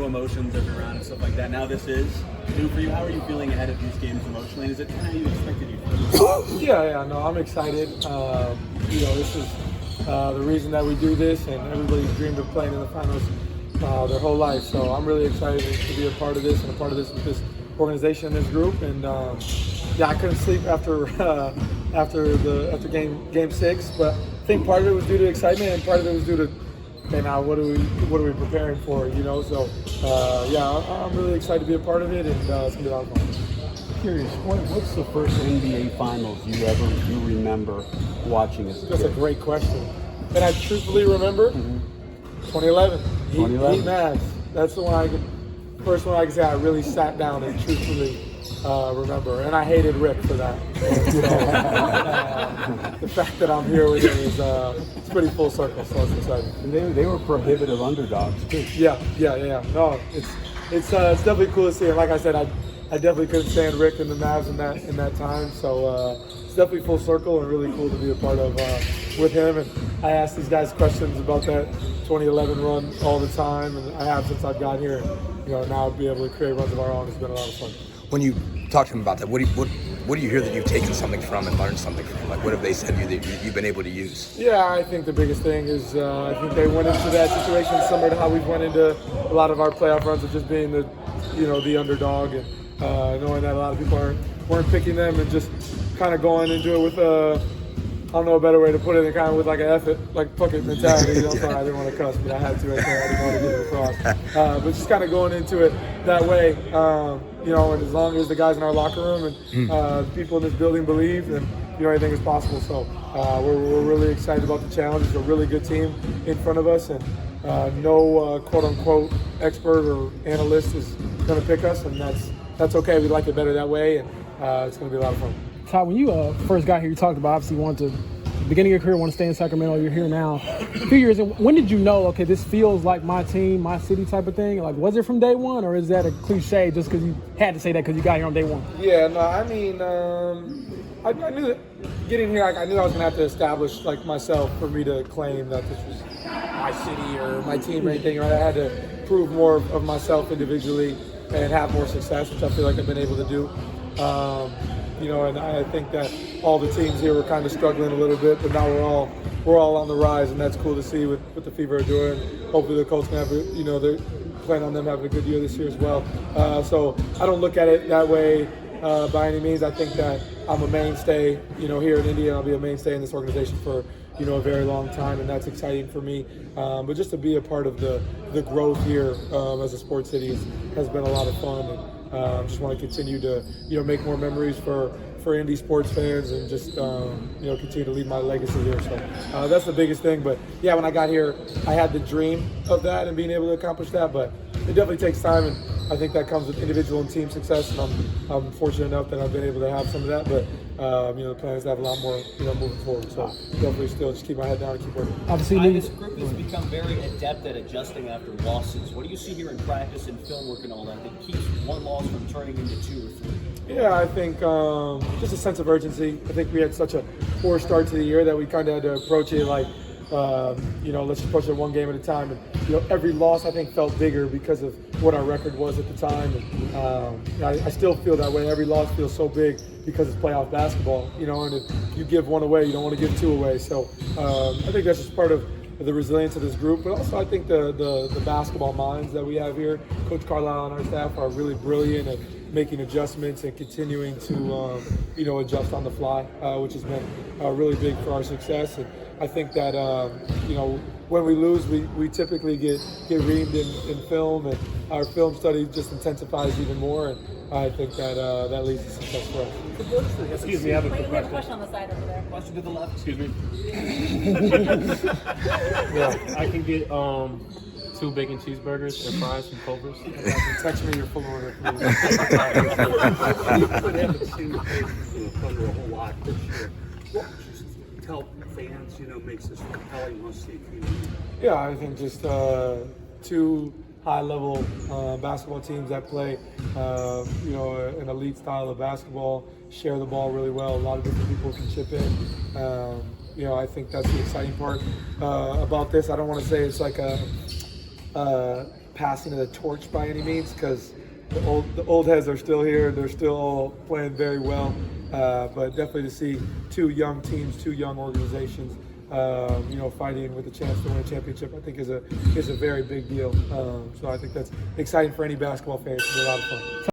new emotions every round and stuff like that. Now this is new for you. How are you feeling ahead of these games emotionally? And is it kind of how you expected you to? Yeah, no, I'm excited. This is the reason that we do this, and everybody's dreamed of playing in the finals their whole life. So I'm really excited to be a part of this and a part of this with this organization and this group. And I couldn't sleep after game 6, but I think part of it was due to excitement and part of it was due to, now what are we preparing for? So I'm really excited to be a part of it, and it's gonna be a lot of fun. Curious, what's the first NBA Finals you remember watching as a kid? That's a great question. And I truthfully remember 2011. Heat Mavs. That's the first one I can say I really sat down and truthfully remember. And I hated Rick for that. The fact that I'm here with him is it's pretty full circle, so it's exciting. And they were prohibitive underdogs too. Yeah. No, it's definitely cool to see. And like I said, I definitely couldn't stand Rick and the Mavs in that time. So it's definitely full circle and really cool to be a part of with him. And I ask these guys questions about that 2011 run all the time, and I have since I've got here. Now be able to create runs of our own has been a lot of fun. When you talk to him about that, what do you hear that you've taken something from and learned something from? Like, what have they said to you that you've been able to use? Yeah, I think the biggest thing is I think they went into that situation similar to how we've went into a lot of our playoff runs of just being the underdog and knowing that a lot of people weren't picking them and just kind of going into it with I don't know a better way to put it, kind of with like an effort, like fuck it mentality. Sorry, I didn't want to cuss, but I had to right there. I didn't want to get it across. But just kind of going into it that way, and as long as the guys in our locker room and people in this building believe, then anything is possible. So we're really excited about the challenge. It's a really good team in front of us, and no quote unquote expert or analyst is going to pick us, and that's okay. We like it better that way, and it's going to be a lot of fun. Todd, when you first got here, you talked about obviously you wanted to, at the beginning of your career, want to stay in Sacramento. You're here now. A few years in, when did you know, okay, this feels like my team, my city type of thing? Like, was it from day one, or is that a cliche just because you had to say that because you got here on day one? Yeah, no, I mean, I knew that getting here, I knew I was going to have to establish myself for me to claim that this was my city or my team or anything. Right? I had to prove more of myself individually and have more success, which I feel like I've been able to do. And I think that all the teams here were kind of struggling a little bit, but now we're all on the rise, and that's cool to see with the Fever are doing. Hopefully the Colts can have they're planning on them having a good year this year as well. So I don't look at it that way by any means. I think that I'm a mainstay, here in India. I'll be a mainstay in this organization for a very long time, and that's exciting for me. But just to be a part of the growth here as a sports city has been a lot of fun. And just want to continue to make more memories for Indy sports fans and just continue to leave my legacy here. So that's the biggest thing. But yeah, when I got here, I had the dream of that and being able to accomplish that. But it definitely takes time, and I think that comes with individual and team success. And I'm fortunate enough that I've been able to have some of that. But the plan is to have a lot more moving forward. So definitely still just keep my head down and keep working. Obviously, this group has become very adept at adjusting after losses. What do you see here in practice and film work and all that keeps one loss from turning into 2 or 3? Yeah, I think just a sense of urgency. I think we had such a poor start to the year that we kind of had to approach it like, let's just push it one game at a time. And every loss I think felt bigger because of what our record was at the time. And I still feel that way. Every loss feels so big because it's playoff basketball. And if you give one away, you don't want to give 2 away. So I think that's just part of the resilience of this group, but also I think the basketball minds that we have here. Coach Carlisle and our staff are really brilliant at making adjustments and continuing to adjust on the fly, which has been really big for our success. And I think that when we lose, we typically get reamed in film, and our film study just intensifies even more. And I think that that leads to success for us. Excuse me, I have a quick We have a question on the side over there. Question to the left. Excuse me. Yeah, I can get 2 bacon cheeseburgers and fries from Culver's. Text me your full order, please. You could have a seen under a whole lot this year. What would you tell fans, makes this compelling must-see team? Yeah, I think just 2 high-level basketball teams that play, an elite style of basketball, share the ball really well. A lot of different people can chip in. I think that's the exciting part about this. I don't want to say it's like a passing of the torch by any means, because the old heads are still here. They're still all playing very well. But definitely to see two young teams, two young organizations, fighting with a chance to win a championship, I think is a very big deal. So I think that's exciting for any basketball fan. It's a lot of fun.